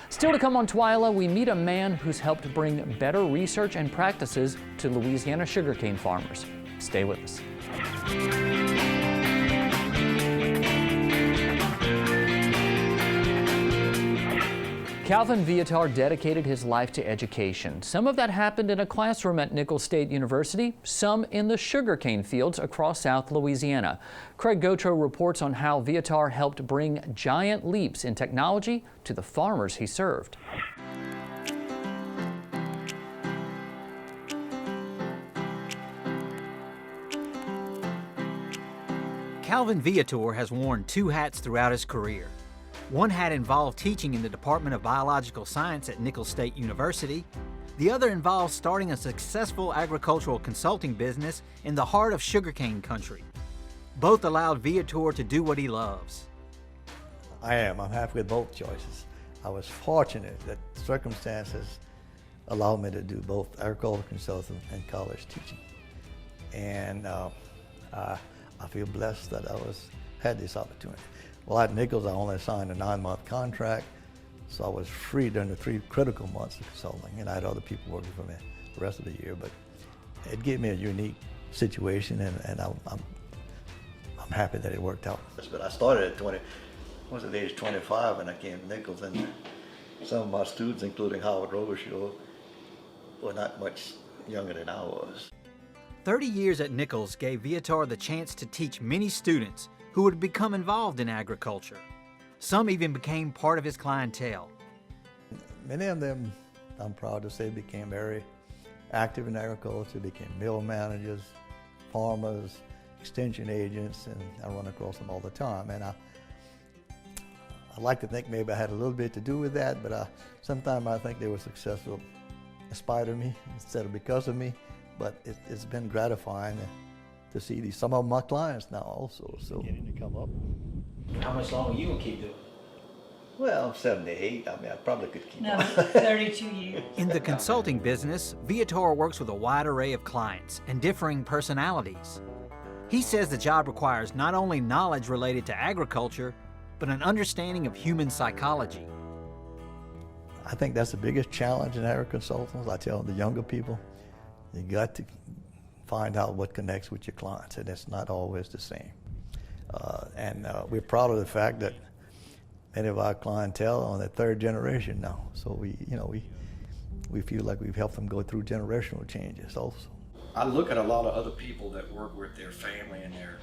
Still to come on Twyla, we meet a man who's helped bring better research and practices to Louisiana sugarcane farmers. Stay with us. Calvin Viator dedicated his life to education. Some of that happened in a classroom at Nichols State University, some in the sugarcane fields across South Louisiana. Craig Gautreaux reports on how Viator helped bring giant leaps in technology to the farmers he served. Calvin Viator has worn two hats throughout his career. One hat involved teaching in the Department of Biological Science at Nichols State University. The other involved starting a successful agricultural consulting business in the heart of sugarcane country. Both allowed Viator to do what he loves. I'm happy with both choices. I was fortunate that circumstances allowed me to do both agricultural consulting and college teaching. And I feel blessed that I had this opportunity. Well, at Nichols, I only signed a 9-month contract, so I was free during the 3 critical months of consulting, and I had other people working for me the rest of the year. But it gave me a unique situation, and I'm happy that it worked out. But I started at age 25 when I came to Nichols, and some of my students, including Howard Robichaud, were not much younger than I was. 30 years at Nichols gave Viator the chance to teach many students who would become involved in agriculture. Some even became part of his clientele. Many of them, I'm proud to say, became very active in agriculture, became mill managers, farmers, extension agents, and I run across them all the time. And I like to think maybe I had a little bit to do with that, but sometimes I think they were successful in spite of me instead of because of me. But it's been gratifying to see these, some of my clients now also, so getting to come up. How much longer you gonna keep doing? Well, I'm 78. I mean, I probably could keep No, on. 32 years. In the consulting business, Viator works with a wide array of clients and differing personalities. He says the job requires not only knowledge related to agriculture, but an understanding of human psychology. I think that's the biggest challenge in agri consultants. I tell the younger people, you got to find out what connects with your clients, and it's not always the same. We're proud of the fact that many of our clientele are on their 3rd generation now. So we feel like we've helped them go through generational changes also. I look at a lot of other people that work with their family and their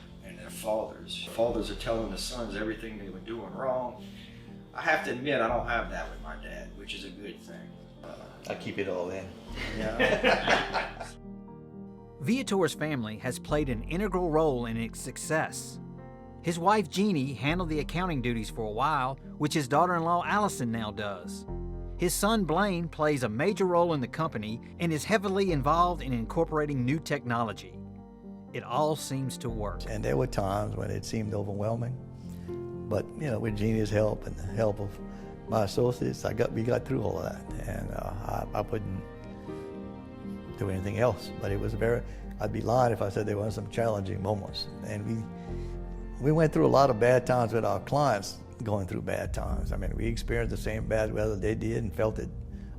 fathers. Fathers are telling the sons everything they were doing wrong. I have to admit, I don't have that with my dad, which is a good thing. I keep it all in. Yeah. Viator's family has played an integral role in its success. His wife Jeannie handled the accounting duties for a while, which his daughter-in-law Allison now does. His son Blaine plays a major role in the company and is heavily involved in incorporating new technology. It all seems to work. And there were times when it seemed overwhelming, but with Jeannie's help and the help of my associates, we got through all of that, and I wouldn't do anything else. But it was I'd be lying if I said there weren't some challenging moments. And we went through a lot of bad times with our clients going through bad times. I mean, we experienced the same bad weather they did and felt it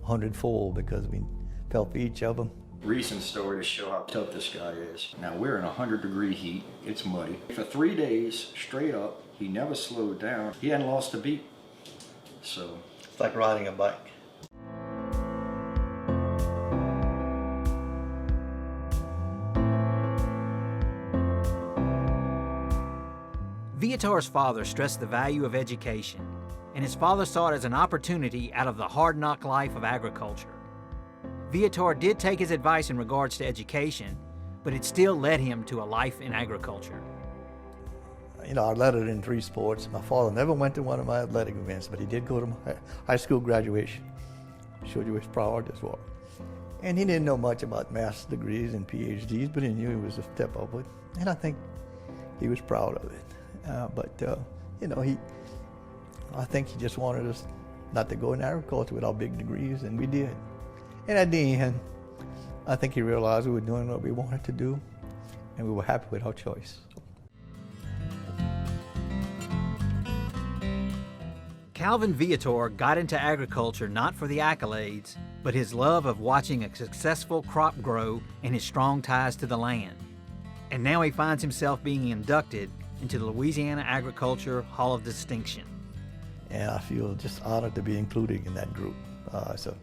100-fold because we felt for each of them. Recent story to show how tough this guy is. Now we're in 100-degree heat, it's muddy. For 3 days straight up, he never slowed down. He hadn't lost a beat. So it's like riding a bike. Viator's father stressed the value of education, and his father saw it as an opportunity out of the hard-knock life of agriculture. Viator did take his advice in regards to education, but it still led him to a life in agriculture. I led it in 3 sports. My father never went to one of my athletic events, but he did go to my high school graduation. Showed you his priorities were. And he didn't know much about master's degrees and PhDs, but he knew he was a step upward. And I think he was proud of it. I think he just wanted us not to go in agriculture with our big degrees, and we did. And at the end, I think he realized we were doing what we wanted to do, and we were happy with our choice. Calvin Viator got into agriculture not for the accolades, but his love of watching a successful crop grow and his strong ties to the land. And now he finds himself being inducted into the Louisiana Agriculture Hall of Distinction. And I feel just honored to be included in that group. It's a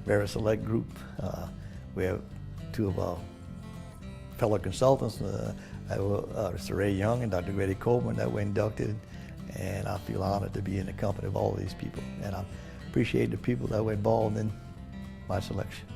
very select group. We have two of our fellow consultants, Mr. Ray Young and Dr. Grady Coleman, that were inducted. And I feel honored to be in the company of all of these people. And I appreciate the people that were involved in my selection.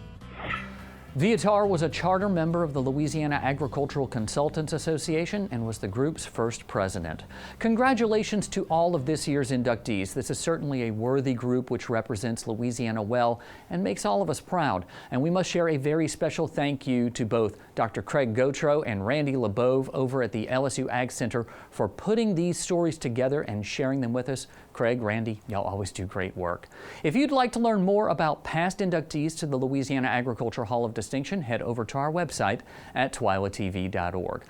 Viator was a charter member of the Louisiana Agricultural Consultants Association and was the group's first president. Congratulations to all of this year's inductees. This is certainly a worthy group which represents Louisiana well and makes all of us proud. And we must share a very special thank you to both Dr. Craig Gautreaux and Randy LeBove over at the LSU Ag Center for putting these stories together and sharing them with us. Craig, Randy, y'all always do great work. If you'd like to learn more about past inductees to the Louisiana Agriculture Hall of Distinction, head over to our website at TWILATV.org.